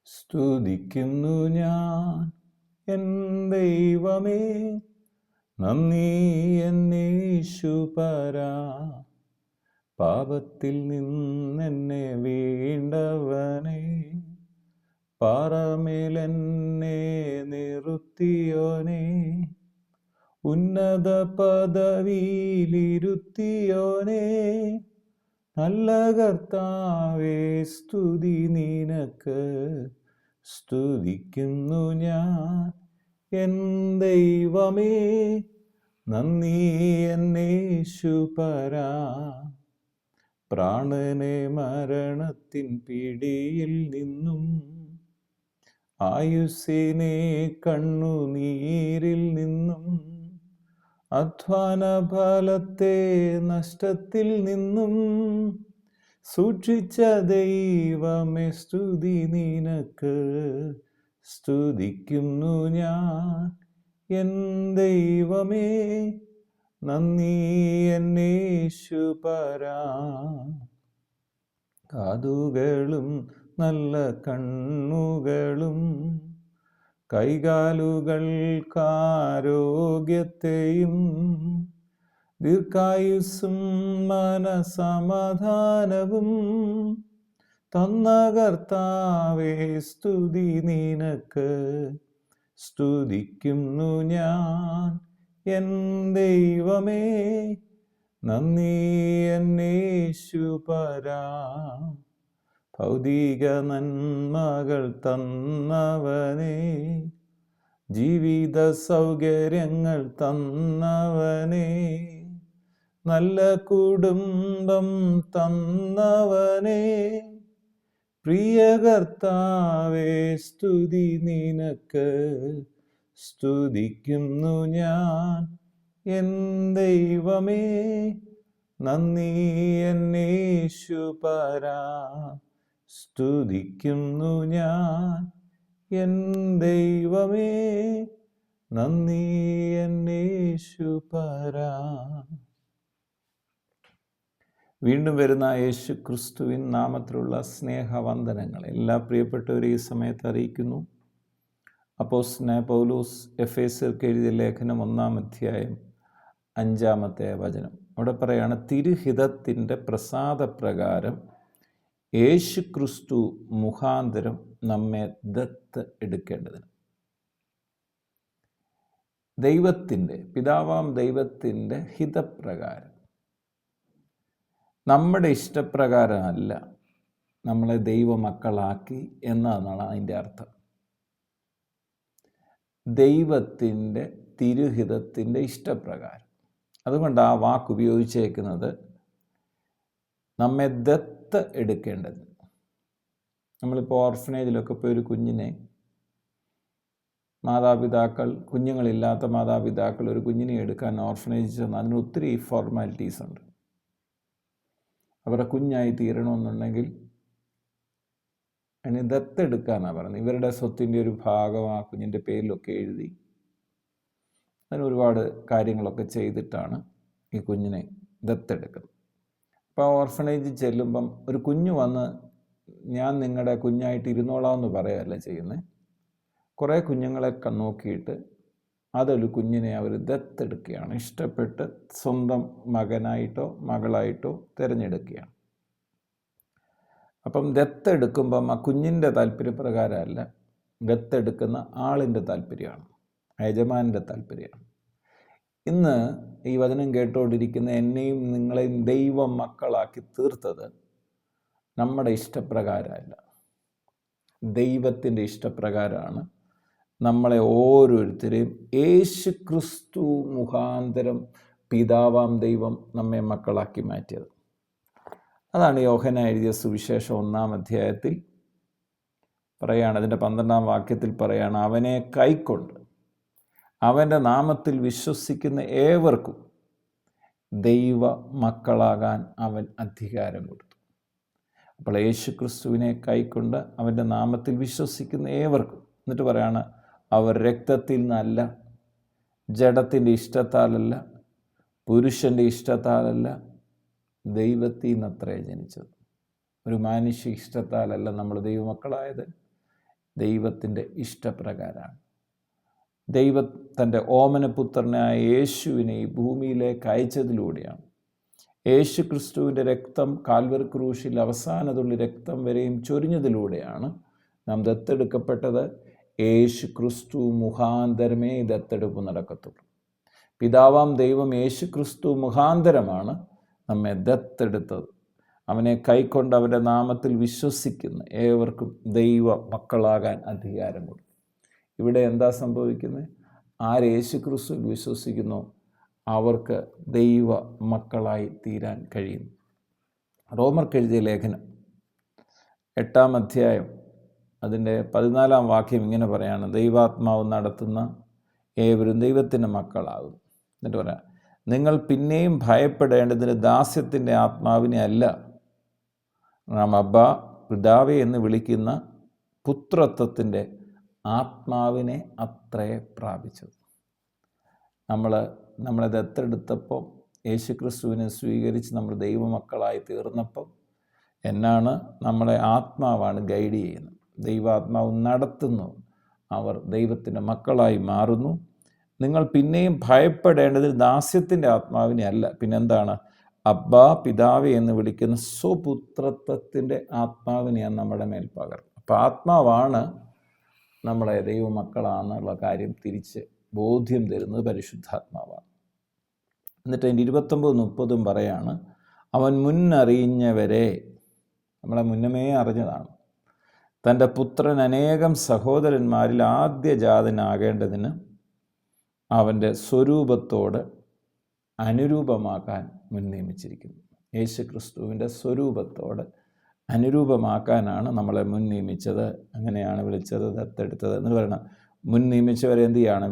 സ്തുതിക്കുന്നു ഞാൻ എൻ ദൈവമേ, നന്ദി എന്നീശുപരാ. പാപത്തിൽ നിന്നെന്നെ വീണ്ടവനെ, പാറമേലെന്നെ നിർത്തിയോനെ, ഉന്നത പദവിയിലിരുത്തിയോനെ, നല്ല കർത്താവേ സ്തുതി നിനക്ക്. സ്തുതിക്കുന്നു ഞാൻ എൻ ദൈവമേ, നന്ദി എന്നേശുപരാ. പ്രാണനെ മരണത്തിൻ പിടിയിൽ നിന്നും, ആയുസ്സിനെ കണ്ണുനീരിൽ നിന്നും, അധ്വാന ഫലത്തെ നഷ്ടത്തിൽ നിന്നും സൂക്ഷിച്ച ദൈവമേ സ്തുതി നിനക്ക്. സ്തുതിക്കുന്നു ഞാൻ എൻ ദൈവമേ, നന്ദി എന്നേശുപരാ. കാതുകളും നല്ല കണ്ണുകളും കൈകാലുകൾക്കാരോഗ്യത്തെയും ദീർഘായുസ്സും മനസമാധാനവും തന്ന കർത്താവേ സ്തുതി നിനക്ക്. സ്തുതിക്കുന്നു ഞാൻ എൻ ദൈവമേ, നന്ദി എന്നേശുപരാ. ഭൗതിക നന്മകൾ തന്നവനെ, ജീവിത സൗകര്യങ്ങൾ തന്നവനെ, നല്ല കുടുംബം തന്നവനെ, പ്രിയ കർത്താവേ സ്തുതി നിനക്ക്. സ്തുതിക്കുന്നു ഞാൻ എൻ ദൈവമേ, നന്ദി എന്നേശുപരാ. സ്തുതിക്കുന്നു ഞാൻ എൻ ദൈവമേ, നന്ദി എന്നേശുപരാ. വീണ്ടും വരുന്ന യേശു ക്രിസ്തുവിൻ നാമത്തിലുള്ള സ്നേഹവന്ദനങ്ങൾ എല്ലാ പ്രിയപ്പെട്ടവരെ ഈ സമയത്ത് അറിയിക്കുന്നു. അപ്പോസ്തലനായ പൗലോസ് എഫേസ്യർക്ക് എഴുതിയ ലേഖനം 1-ാം അധ്യായം 5-ാമത്തെ വചനം. അവിടെ പറയാണ്, തിരുഹിതത്തിൻ്റെ പ്രസാദപ്രകാരം യേശു ക്രിസ്തു മുഖാന്തരം നമ്മെ ദത്ത് എടുക്കേണ്ടതിന്. ദൈവത്തിൻ്റെ, പിതാവാം ദൈവത്തിൻ്റെ ഹിതപ്രകാരം, നമ്മുടെ ഇഷ്ടപ്രകാരമല്ല നമ്മളെ ദൈവമക്കളാക്കി എന്നതാണ് അതിൻ്റെ അർത്ഥം. ദൈവത്തിൻ്റെ തിരുഹിതത്തിൻ്റെ ഇഷ്ടപ്രകാരം. അതുകൊണ്ട് ആ വാക്ക് ഉപയോഗിച്ചേക്കുന്നത് നമ്മെ ദത്ത് എടുക്കേണ്ടത്. നമ്മളിപ്പോൾ ഓർഫനേജിലൊക്കെ പോയി ഒരു കുഞ്ഞിനെ, മാതാപിതാക്കൾ, കുഞ്ഞുങ്ങളില്ലാത്ത മാതാപിതാക്കൾ ഒരു കുഞ്ഞിനെ എടുക്കാൻ ഓർഫനേജ് ചെന്ന് അതിന് ഒത്തിരി ഫോർമാലിറ്റീസ് ഉണ്ട്. അവരുടെ കുഞ്ഞായി തീരണമെന്നുണ്ടെങ്കിൽ അതിന് ദത്തെടുക്കാനാണ് പറയുന്നത്. ഇവരുടെ സ്വത്തിൻ്റെ ഒരു ഭാഗം ആ കുഞ്ഞിൻ്റെ പേരിലൊക്കെ എഴുതി അതിന് ഒരുപാട് കാര്യങ്ങളൊക്കെ ചെയ്തിട്ടാണ് ഈ കുഞ്ഞിനെ ദത്തെടുക്കുന്നത്. അപ്പോൾ ഓർഫനേജിൽ ചെല്ലുമ്പം ഒരു കുഞ്ഞ് വന്ന് ഞാൻ നിങ്ങളുടെ കുഞ്ഞായിട്ട് ഇരുന്നോളാം എന്ന് പറയുകയല്ല ചെയ്യുന്നത്. കുറേ കുഞ്ഞുങ്ങളെ നോക്കിയിട്ട് അതൊരു കുഞ്ഞിനെ അവർ ദത്തെടുക്കുകയാണ്. ഇഷ്ടപ്പെട്ട് സ്വന്തം മകനായിട്ടോ മകളായിട്ടോ തിരഞ്ഞെടുക്കുകയാണ്. അപ്പം ദത്തെടുക്കുമ്പം ആ കുഞ്ഞിൻ്റെ താല്പര്യപ്രകാരമല്ല, ദത്തെടുക്കുന്ന ആളിൻ്റെ താല്പര്യമാണ്, യജമാൻ്റെ താല്പര്യമാണ്. ഇന്ന് ഈ വചനം കേട്ടുകൊണ്ടിരിക്കുന്ന എന്നെയും നിങ്ങളെയും ദൈവം മക്കളാക്കി തീർത്തത് നമ്മുടെ ഇഷ്ടപ്രകാരമല്ല, ദൈവത്തിൻ്റെ ഇഷ്ടപ്രകാരമാണ്. നമ്മളെ ഓരോരുത്തരെയും യേശു ക്രിസ്തു മുഖാന്തരം പിതാവാം ദൈവം നമ്മെ മക്കളാക്കി മാറ്റിയത്. അതാണ് യോഹന്നാൻ എഴുതിയ സുവിശേഷം 1-ാം അധ്യായത്തിൽ പറയാണ്, അതിൻ്റെ 12-ാം വാക്യത്തിൽ പറയാണ്, അവനെ കൈക്കൊണ്ട് അവൻ്റെ നാമത്തിൽ വിശ്വസിക്കുന്ന ഏവർക്കും ദൈവ മക്കളാകാൻ അവൻ അധികാരം കൊടുത്തു. അപ്പോൾ യേശു ക്രിസ്തുവിനെ കൈക്കൊണ്ട് അവൻ്റെ നാമത്തിൽ വിശ്വസിക്കുന്ന ഏവർക്കും, എന്നിട്ട് പറയാണ്, അവർ രക്തത്തിൽ നിന്നല്ല, ജഡത്തിൻ്റെ ഇഷ്ടത്താലല്ല, പുരുഷൻ്റെ ഇഷ്ടത്താലല്ല, ദൈവത്തിൽ നിന്നത്രേ ജനിച്ചത്. ഒരു മാനുഷ്യ ഇഷ്ടത്താലല്ല നമ്മൾ ദൈവമക്കളായത്, ദൈവത്തിൻ്റെ ഇഷ്ടപ്രകാരമാണ്. ദൈവം തൻ്റെ ഓമനപുത്രനായ യേശുവിനെ ഈ ഭൂമിയിലേക്ക് അയച്ചതിലൂടെയാണ്. യേശു ക്രിസ്തുവിൻ്റെ രക്തം കാൽവരി ക്രൂശിൽ അവസാനതുള്ളി രക്തം വരെയും ചൊരിഞ്ഞതിലൂടെയാണ് നാം ദത്തെടുക്കപ്പെട്ടത്. യേശു ക്രിസ്തു മുഖാന്തരമേ ദത്തെടുപ്പ് നടക്കത്തുള്ളൂ. പിതാവാം ദൈവം യേശു ക്രിസ്തു മുഖാന്തരമാണ് നമ്മെ ദത്തെടുത്തത്. അവനെ കൈക്കൊണ്ട് അവൻ്റെ നാമത്തിൽ വിശ്വസിക്കുന്ന ഏവർക്കും ദൈവ മക്കളാകാൻ അധികാരം കൊടുത്തു. ഇവിടെ എന്താ സംഭവിക്കുന്നത്? ആര് യേശു ക്രിസ്തുവിൽ വിശ്വസിക്കുന്നോ അവർക്ക് ദൈവ മക്കളായി തീരാൻ കഴിയും. റോമർക്കെഴുതിയ ലേഖനം 8-ാം അധ്യായം അതിൻ്റെ 14-ാം വാക്യം ഇങ്ങനെ പറയാണ്: ദൈവാത്മാവ് നടത്തുന്ന ഏവരും ദൈവത്തിൻ്റെ മക്കളാകും. എന്നിട്ട് പറയാം, നിങ്ങൾ പിന്നെയും ഭയപ്പെടേണ്ടതിന് ദാസ്യത്തിൻ്റെ ആത്മാവിനെ അല്ല, നാം അബ്ബാ പിതാവേ എന്ന് വിളിക്കുന്ന പുത്രത്വത്തിൻ്റെ ആത്മാവിനെ അത്രേ പ്രാപിച്ചത്. നമ്മളെ ദത്തെടുത്തപ്പോൾ യേശുക്രിസ്തുവിനെ സ്വീകരിച്ച് നമ്മൾ ദൈവമക്കളായി തീർന്നപ്പോൾ എന്നാണ് നമ്മളെ ആത്മാവാണ് ഗൈഡ് ചെയ്യുന്നത്. ദൈവാത്മാവ് നടത്തുന്നു, അവർ ദൈവത്തിൻ്റെ മക്കളായി മാറുന്നു. നിങ്ങൾ പിന്നെയും ഭയപ്പെടേണ്ടതിൽ ദാസ്യത്തിൻ്റെ ആത്മാവിനെ അല്ല, പിന്നെന്താണ്? അബ്ബാ പിതാവേ എന്ന് വിളിക്കുന്ന സ്വപുത്രത്വത്തിൻ്റെ ആത്മാവിനെയാണ് നമ്മുടെ മേൽ പകർന്നത്. അപ്പോൾ ആത്മാവാണ് നമ്മളെ ദൈവമക്കളാണെന്നുള്ള കാര്യം തിരിച്ച് ബോധ്യം തരുന്നത് പരിശുദ്ധാത്മാവാണ്. എന്നിട്ട് അതിൻ്റെ 29-30 പറയാണ്, അവൻ മുന്നറിഞ്ഞവരെ, നമ്മളെ മുന്നമേ അറിഞ്ഞതാണ്, തൻ്റെ പുത്രൻ അനേകം സഹോദരന്മാരിൽ ആദ്യജാതനാകേണ്ടതിന് അവൻ്റെ സ്വരൂപത്തോട് അനുരൂപമാക്കാൻ മുൻ നിയമിച്ചിരിക്കുന്നു. യേശു ക്രിസ്തുവിൻ്റെ സ്വരൂപത്തോട് അനുരൂപമാക്കാനാണ് നമ്മളെ മുൻ നിയമിച്ചത്. അങ്ങനെയാണ് വിളിച്ചത്, ദത്തെടുത്തത് എന്ന് പറയണം. മുൻ നിയമിച്ചവരെ എന്ത് ചെയ്യാണ്?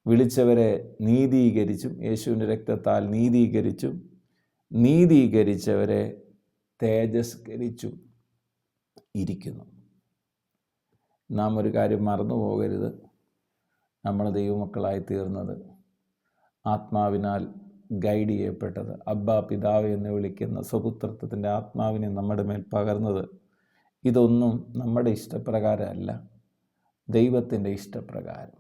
വിളിച്ചവരെ നീതീകരിച്ചും, യേശുവിൻ്റെ രക്തത്താൽ നീതീകരിച്ചും, നീതീകരിച്ചവരെ തേജസ്കരിച്ചും ഇരിക്കുന്നു. നാം ഒരു കാര്യം മറന്നു പോകരുത്, നമ്മൾ ദൈവമക്കളായി തീർന്നത്, ആത്മാവിനാൽ ഗൈഡ് ചെയ്യപ്പെട്ടത്, അബ്ബാ പിതാവ് എന്ന് വിളിക്കുന്ന സ്വപുത്രത്വത്തിൻ്റെ ആത്മാവിനെ നമ്മുടെ മേൽ പകർന്നത്, ഇതൊന്നും നമ്മുടെ ഇഷ്ടപ്രകാരമല്ല, ദൈവത്തിൻ്റെ ഇഷ്ടപ്രകാരം,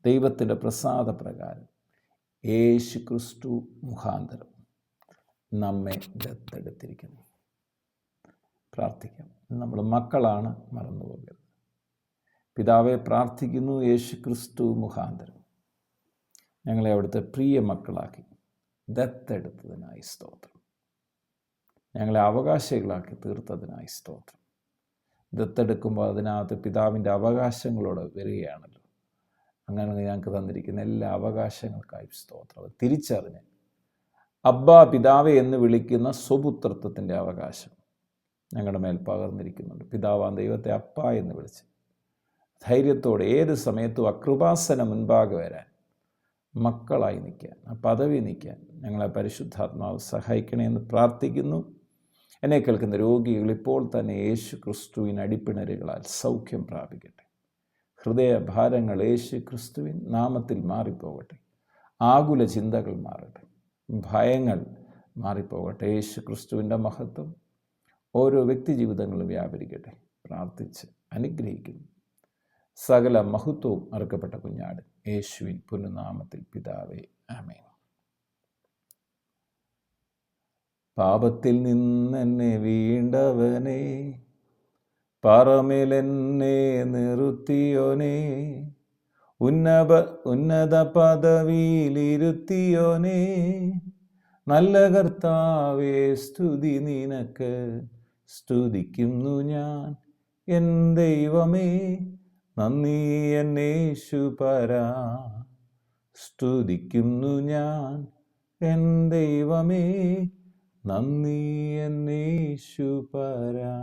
ദൈവത്തിൻ്റെ പ്രസാദപ്രകാരം യേശു ക്രിസ്തു മുഖാന്തരം നമ്മെ ദത്തെടുത്തിരിക്കുന്നു. പ്രാർത്ഥിക്കാം. നമ്മൾ മക്കളാണ്, മറന്നു പോകരുത്. പിതാവെ പ്രാർത്ഥിക്കുന്നു, യേശു ക്രിസ്തു മുഖാന്തരം ഞങ്ങളെ അവിടുത്തെ പ്രിയ മക്കളാക്കി ദത്തെടുത്തതിനായി സ്തോത്രം. ഞങ്ങളെ അവകാശികളാക്കി തീർത്തതിനായി സ്തോത്രം. ദത്തെടുക്കുമ്പോൾ അതിനകത്ത് പിതാവിൻ്റെ അവകാശങ്ങളോട് വരികയാണല്ലോ. അങ്ങനെ ഞങ്ങൾക്ക് തന്നിരിക്കുന്ന എല്ലാ അവകാശങ്ങൾക്കായി സ്തോത്രം. തിരിച്ചറിഞ്ഞ് അബ്ബാ പിതാവെ എന്ന് വിളിക്കുന്ന സ്വപുത്രത്വത്തിൻ്റെ അവകാശം ഞങ്ങളുടെ മേൽ പകർന്നിരിക്കുന്നുണ്ട്. പിതാവാൻ ദൈവത്തെ അപ്പ എന്ന് വിളിച്ച് ധൈര്യത്തോടെ ഏത് സമയത്തും അകൃപാസന മുൻപാകെ വരാൻ, മക്കളായി നിൽക്കാൻ, ആ പദവി നിൽക്കാൻ ഞങ്ങളെ പരിശുദ്ധാത്മാവ് സഹായിക്കണേ എന്ന് പ്രാർത്ഥിക്കുന്നു. എന്നെ കേൾക്കുന്ന രോഗികൾ ഇപ്പോൾ തന്നെ യേശു ക്രിസ്തുവിൻ അടിപ്പിണരുകളാൽ സൗഖ്യം പ്രാപിക്കട്ടെ. ഹൃദയഭാരങ്ങൾ യേശു ക്രിസ്തുവിൻ നാമത്തിൽ മാറിപ്പോകട്ടെ. ആകുല ചിന്തകൾ മാറട്ടെ, ഭയങ്ങൾ മാറിപ്പോകട്ടെ. യേശു ക്രിസ്തുവിൻ്റെ മഹത്വം ഓരോ വ്യക്തി ജീവിതങ്ങളിലും വ്യാപരിക്കട്ടെ. പ്രാർത്ഥിച്ച് അനുഗ്രഹിക്കുന്നു. സകല മഹത്വവും അർക്കപ്പെട്ട കുഞ്ഞാട് യേശുവിൻ പുനനാമത്തിൽ പിതാവേ, ആമേൻ. പാപത്തിൽ നിന്നെന്നെ വീണ്ടവനെ, പാറമേലെന്നെ നിർത്തിയോനെ, ഉന്നത പദവിയിലിരുത്തിയോനെ, നല്ല കർത്താവേ സ്തുതി നിനക്ക്. സ്തുതിക്കുന്നു ഞാൻ എൻ ദൈവമേ, നന്ദി എന്നേശുപരാ. സ്തുതിക്കുന്നു ഞാൻ എൻ ദൈവമേ, നന്ദി എന്നേശുപരാ.